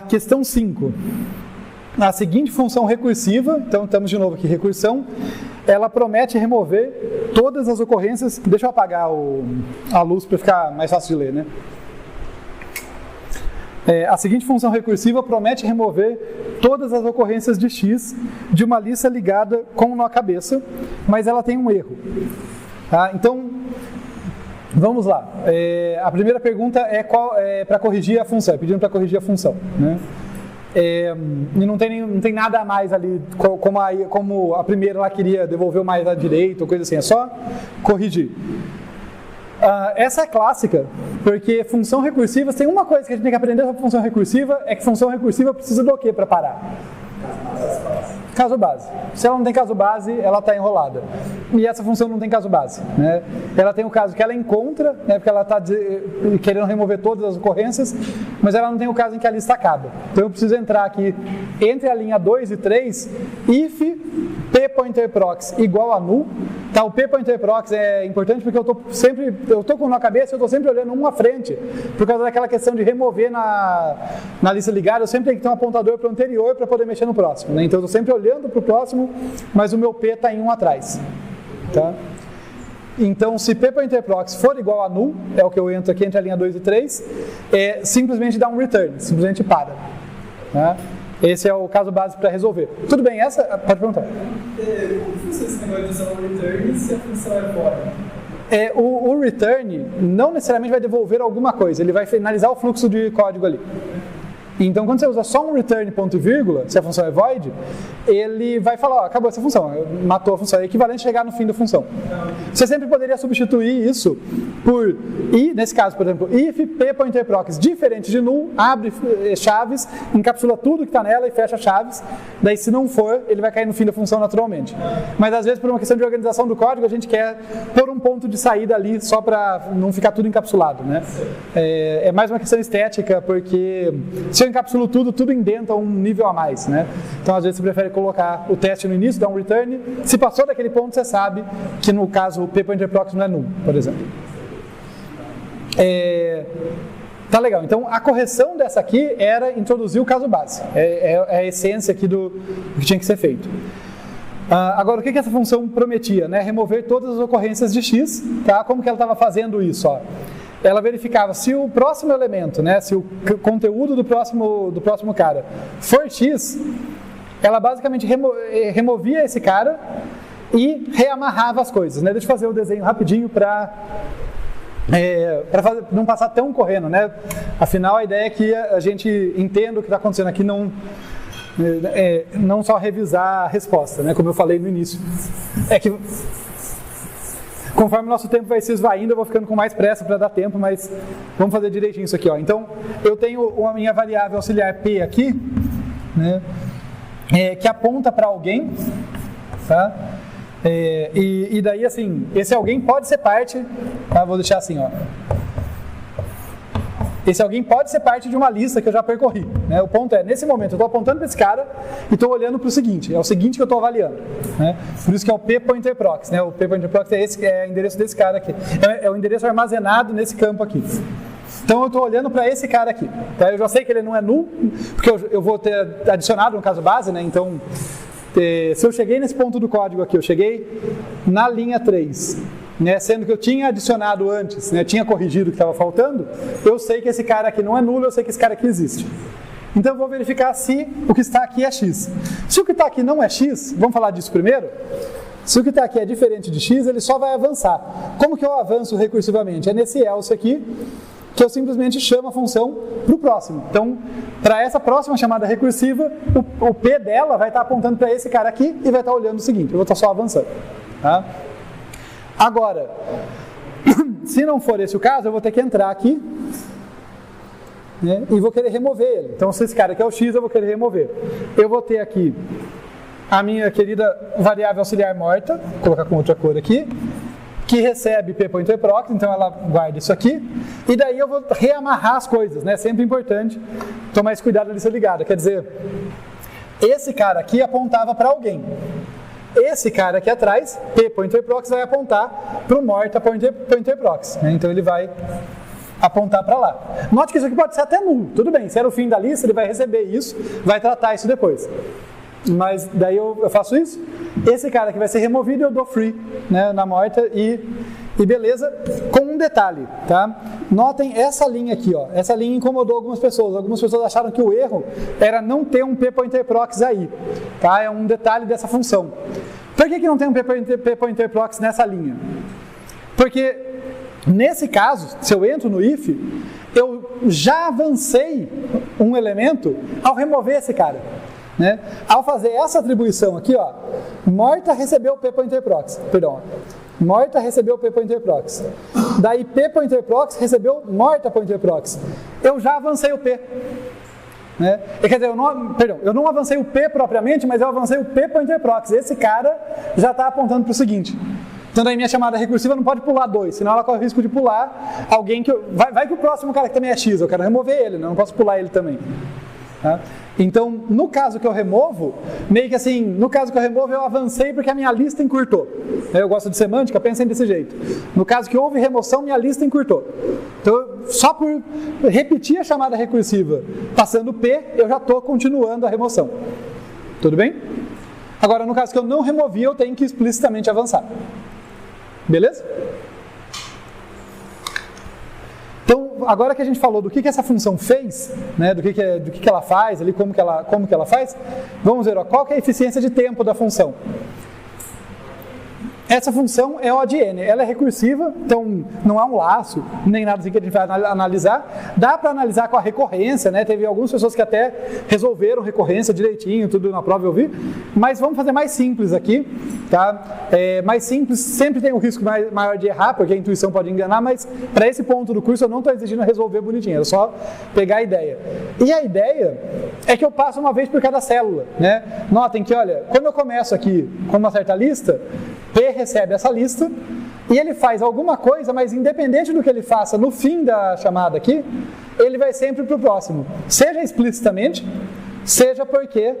Questão 5. A seguinte função recursiva, então estamos de novo aqui, recursão, ela promete remover todas as ocorrências. Deixa eu apagar a luz para ficar mais fácil de ler, né? A seguinte função recursiva promete remover todas as ocorrências de x de uma lista ligada com nó cabeça, mas ela tem um erro. Então, vamos lá. A primeira pergunta é para corrigir a função, pedindo para corrigir a função, né? E não tem nada a mais ali, como a primeira lá queria devolver o mais à direita, ou coisa assim, é só corrigir. Essa é clássica, porque função recursiva, tem uma coisa que a gente tem que aprender sobre função recursiva, é que função recursiva precisa do quê para parar? Caso base. Se ela não tem caso base, ela está enrolada. E essa função não tem caso base, né? Ela tem o caso que ela encontra, né, porque ela está querendo remover todas as ocorrências, mas ela não tem o caso em que a lista acaba. Então eu preciso entrar aqui entre a linha 2 e 3, if p.pointerprox igual a null. Tá, o p.pointerprox é importante porque eu estou com nó cabeça, eu estou sempre olhando um à frente, por causa daquela questão de remover na lista ligada, eu sempre tenho que ter um apontador para o anterior para poder mexer no próximo, né? Então eu estou sempre olhando para o próximo, mas o meu p está em um atrás. Tá? Então, se p.pointerprox for igual a null, é o que eu entro aqui entre a linha 2 e 3, simplesmente dá um return, simplesmente para. Tá? Esse é o caso básico para resolver. Tudo bem, essa? Pode perguntar. Como funciona esse negócio de usar o return se a função é fora? O return não necessariamente vai devolver alguma coisa, ele vai finalizar o fluxo de código ali. Então, quando você usa só um return ponto e vírgula, se a função é void, ele vai falar, acabou essa função, matou a função, é equivalente a chegar no fim da função. Você sempre poderia substituir isso por, nesse caso, por exemplo, if p.pointerprox diferente de null, abre chaves, encapsula tudo que está nela e fecha chaves, daí se não for, ele vai cair no fim da função naturalmente. Mas às vezes, por uma questão de organização do código, a gente quer pôr um ponto de saída ali, só para não ficar tudo encapsulado, né? É mais uma questão estética, porque se eu encapsulo tudo indenta um nível a mais, né? Então, às vezes, você prefere colocar o teste no início, dar um return. Se passou daquele ponto, você sabe que, no caso, o p.pointerprox não é null, por exemplo. Tá legal. Então, a correção dessa aqui era introduzir o caso base. É a essência aqui do que tinha que ser feito. Agora, o que essa função prometia? Né? Remover todas as ocorrências de x. Tá? Como que ela estava fazendo isso? Ó? Ela verificava se o próximo elemento, né, se o conteúdo do próximo cara for x, ela basicamente removia esse cara e reamarrava as coisas. Né? Deixa eu fazer o desenho rapidinho para não passar tão correndo. Né? Afinal, a ideia é que a gente entenda o que está acontecendo aqui, não só revisar a resposta, né, como eu falei no início. É que conforme o nosso tempo vai se esvaindo, eu vou ficando com mais pressa para dar tempo, mas vamos fazer direitinho isso aqui. Ó. Então, eu tenho a minha variável auxiliar P aqui, né, que aponta para alguém, tá? E daí, assim, esse alguém pode ser parte, tá? Vou deixar assim, ó. Esse alguém pode ser parte de uma lista que eu já percorri, né? O ponto é, nesse momento, eu estou apontando para esse cara e estou olhando para o seguinte. É o seguinte que eu estou avaliando, né? Por isso que é o p.pointerprox, né? O p.pointerprox é o endereço desse cara aqui. É o endereço armazenado nesse campo aqui. Então eu estou olhando para esse cara aqui. Tá? Eu já sei que ele não é null, porque eu vou ter adicionado um caso base, né? Então, se eu cheguei nesse ponto do código aqui, eu cheguei na linha 3, né, sendo que eu tinha adicionado antes, né, tinha corrigido o que estava faltando, eu sei que esse cara aqui não é nulo, eu sei que esse cara aqui existe. Então eu vou verificar se o que está aqui é x. Se o que está aqui não é x, vamos falar disso primeiro? Se o que está aqui é diferente de x, ele só vai avançar. Como que eu avanço recursivamente? É nesse else aqui, que eu simplesmente chamo a função para o próximo. Então, para essa próxima chamada recursiva, o P dela vai estar apontando para esse cara aqui e vai estar olhando o seguinte, eu vou estar só avançando. Tá? Agora, se não for esse o caso, eu vou ter que entrar aqui, né, e vou querer remover ele. Então, se esse cara aqui é o x, eu vou querer remover. Eu vou ter aqui a minha querida variável auxiliar morta, vou colocar com outra cor aqui, que recebe p.pointerprox, então ela guarda isso aqui, e daí eu vou reamarrar as coisas, né? Sempre importante tomar esse cuidado da lista ligada. Quer dizer, esse cara aqui apontava para alguém. Esse cara aqui atrás, p.pointerprox, vai apontar para o morta.pointerprox. Né? Então ele vai apontar para lá. Note que isso aqui pode ser até nulo, tudo bem, se era o fim da lista, ele vai receber isso, vai tratar isso depois. Mas daí eu faço isso, esse cara aqui vai ser removido e eu dou free, né, na morta e beleza, com um detalhe, tá? Notem essa linha aqui, ó. Essa linha incomodou algumas pessoas acharam que o erro era não ter um p-pointer-proxy aí, tá? É um detalhe dessa função. Por que não tem um p-pointer-proxy nessa linha? Porque nesse caso, se eu entro no if, eu já avancei um elemento ao remover esse cara, né? Ao fazer essa atribuição aqui, ó, morta recebeu o p-pointer-proxy, perdão, morta recebeu o p-pointer-proxy, daí p-pointer-proxy recebeu morta-pointer-proxy, eu já avancei o p, né? Quer dizer, eu não avancei o p propriamente, mas eu avancei o p-pointer-proxy, esse cara já está apontando para o seguinte. Então daí minha chamada recursiva não pode pular 2, senão ela corre o risco de pular alguém que... Vai que o próximo cara que também é x, eu quero remover ele, né? Não posso pular ele também. Tá? Então, no caso que eu removo, meio que assim, no caso que eu removo, eu avancei porque a minha lista encurtou. Eu gosto de semântica, pensem desse jeito. No caso que houve remoção, minha lista encurtou. Então, só por repetir a chamada recursiva passando P, eu já estou continuando a remoção. Tudo bem? Agora, no caso que eu não removi, eu tenho que explicitamente avançar. Beleza? Então, agora que a gente falou do que essa função fez, né, do que ela faz, ali, como que ela faz, vamos ver, ó, qual que é a eficiência de tempo da função. Essa função é O de N, ela é recursiva, então não há um laço, nem nada assim que a gente vai analisar. Dá para analisar com a recorrência, né? Teve algumas pessoas que até resolveram recorrência direitinho, tudo na prova eu vi, mas vamos fazer mais simples aqui, tá? Mais simples, sempre tem um risco maior de errar, porque a intuição pode enganar, mas para esse ponto do curso eu não estou exigindo resolver bonitinho, é só pegar a ideia. E a ideia é que eu passo uma vez por cada célula, né? Notem que, olha, quando eu começo aqui com uma certa lista, P recebe essa lista e ele faz alguma coisa, mas independente do que ele faça no fim da chamada aqui, ele vai sempre para o próximo, seja explicitamente, seja porque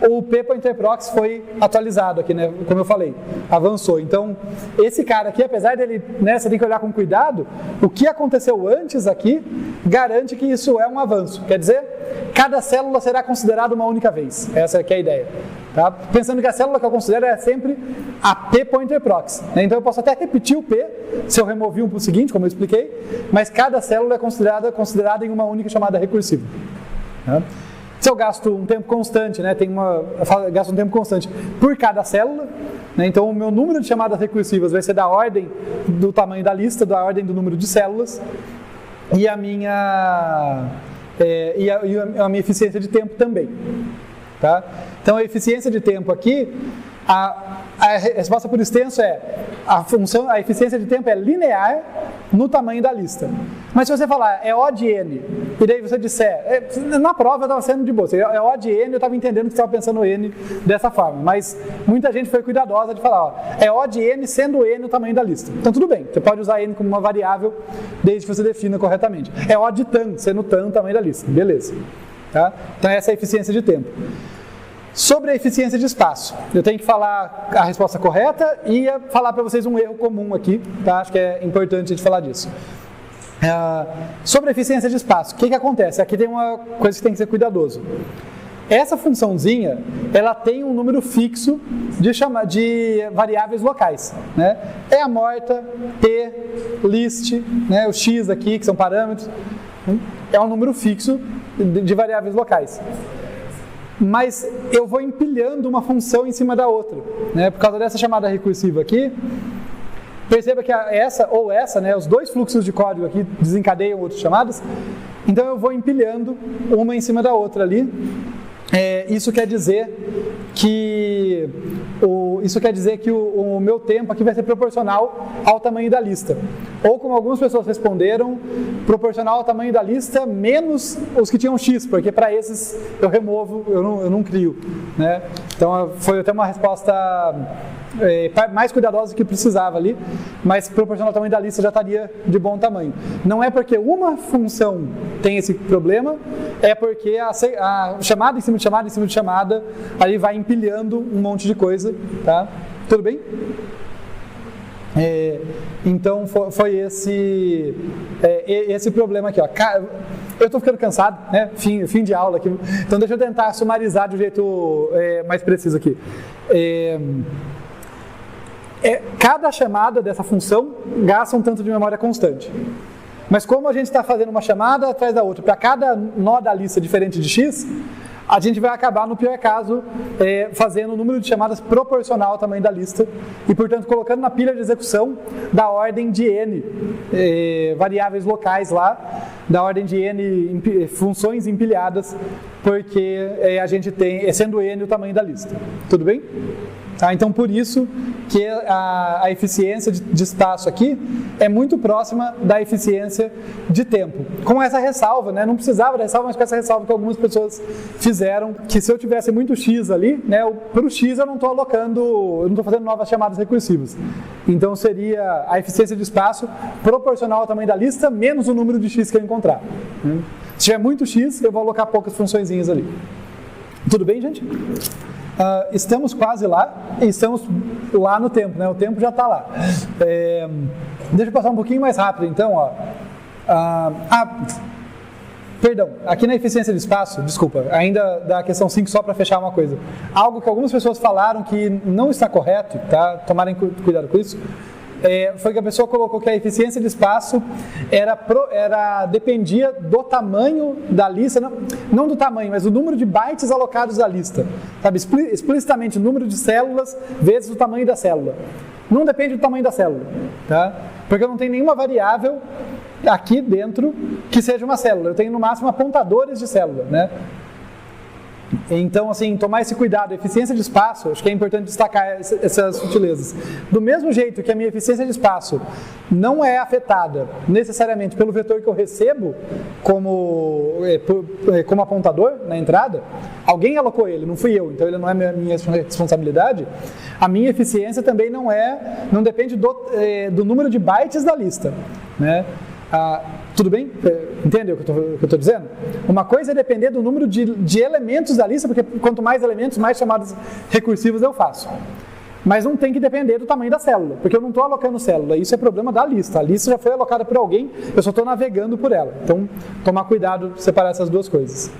o p-pointer-proxy foi atualizado aqui, né? Como eu falei, avançou. Então, esse cara aqui, apesar dele, né, você tem que olhar com cuidado, o que aconteceu antes aqui garante que isso é um avanço. Quer dizer, cada célula será considerada uma única vez. Essa aqui é a ideia. Tá? Pensando que a célula que eu considero é sempre a p-pointer-proxy, né? Então eu posso até repetir o p, se eu removi um para o seguinte, como eu expliquei, mas cada célula é considerada em uma única chamada recursiva. Tá? Se eu gasto um tempo constante, né, gasto um tempo constante por cada célula, né, então o meu número de chamadas recursivas vai ser da ordem do tamanho da lista, da ordem do número de células, e a minha eficiência de tempo também. Tá? Então a eficiência de tempo aqui, a resposta por extenso é a eficiência de tempo é linear no tamanho da lista. Mas se você falar é O de N, e daí você disser, na prova eu estava sendo de boa, é O de N, eu estava entendendo que você estava pensando N dessa forma, mas muita gente foi cuidadosa de falar, ó, é O de N sendo N o tamanho da lista. Então tudo bem, você pode usar N como uma variável desde que você defina corretamente. É O de tan, sendo tan o tamanho da lista, beleza. Tá? Então essa é a eficiência de tempo. Sobre a eficiência de espaço, eu tenho que falar a resposta correta e falar para vocês um erro comum aqui, tá? Acho que é importante a gente falar disso. Sobre a eficiência de espaço, o que acontece? Aqui tem uma coisa que tem que ser cuidadoso. Essa funçãozinha, ela tem um número fixo de variáveis locais, né? É a morta, P, list, né? O X aqui, que são parâmetros, é um número fixo de variáveis locais. Mas eu vou empilhando uma função em cima da outra, né? Por causa dessa chamada recursiva aqui, perceba que essa, né, os dois fluxos de código aqui desencadeiam outras chamadas, então eu vou empilhando uma em cima da outra ali. Isso quer dizer que o meu tempo aqui vai ser proporcional ao tamanho da lista. Ou como algumas pessoas responderam, proporcional ao tamanho da lista menos os que tinham X, porque para esses eu removo, eu não crio, né? Então foi até uma resposta mais cuidadosa do que precisava ali, mas proporcional ao tamanho da lista já estaria de bom tamanho. Não é porque uma função tem esse problema, é porque a chamada em cima de chamada em cima de chamada, ali vai empilhando um monte de coisa, tá? Tudo bem? Então foi esse problema aqui, ó. Eu estou ficando cansado, né? Fim de aula aqui, então deixa eu tentar sumarizar de um jeito mais preciso aqui. Cada chamada dessa função gasta um tanto de memória constante. Mas como a gente está fazendo uma chamada atrás da outra, para cada nó da lista diferente de x, a gente vai acabar, no pior caso, fazendo o número de chamadas proporcional ao tamanho da lista e, portanto, colocando na pilha de execução da ordem de n variáveis locais lá, da ordem de n funções empilhadas, porque a gente tem, sendo n o tamanho da lista. Tudo bem? Tá, então, por isso que a eficiência de espaço aqui é muito próxima da eficiência de tempo. Com essa ressalva, né? Não precisava da ressalva, mas com essa ressalva que algumas pessoas fizeram, que se eu tivesse muito x ali, né, para o x eu não estou alocando, eu não estou fazendo novas chamadas recursivas. Então, seria a eficiência de espaço proporcional ao tamanho da lista, menos o número de x que eu encontrar. Se tiver muito x, eu vou alocar poucas funçõezinhas ali. Tudo bem, gente? Estamos quase lá, e estamos lá no tempo, né? O tempo já está lá. Deixa eu passar um pouquinho mais rápido, então. Perdão, aqui na eficiência de espaço, desculpa, ainda da questão 5, só para fechar uma coisa. Algo que algumas pessoas falaram que não está correto, tá? Tomarem cuidado com isso. Foi que a pessoa colocou que a eficiência de espaço dependia do tamanho da lista, não do tamanho, mas do número de bytes alocados à lista. Sabe? Explicitamente, o número de células vezes o tamanho da célula. Não depende do tamanho da célula, tá? Porque eu não tenho nenhuma variável aqui dentro que seja uma célula. Eu tenho, no máximo, apontadores de célula, né? Então, assim, tomar esse cuidado, a eficiência de espaço, acho que é importante destacar essas sutilezas. Do mesmo jeito que a minha eficiência de espaço não é afetada necessariamente pelo vetor que eu recebo como apontador na entrada, alguém alocou ele, não fui eu, então ele não é minha responsabilidade, a minha eficiência também não depende do número de bytes da lista, né? Tudo bem? Entendeu o que eu estou dizendo? Uma coisa é depender do número de elementos da lista, porque quanto mais elementos, mais chamadas recursivas eu faço. Mas não tem que depender do tamanho da célula, porque eu não estou alocando célula, isso é problema da lista. A lista já foi alocada por alguém, eu só estou navegando por ela. Então, tomar cuidado, separar essas duas coisas.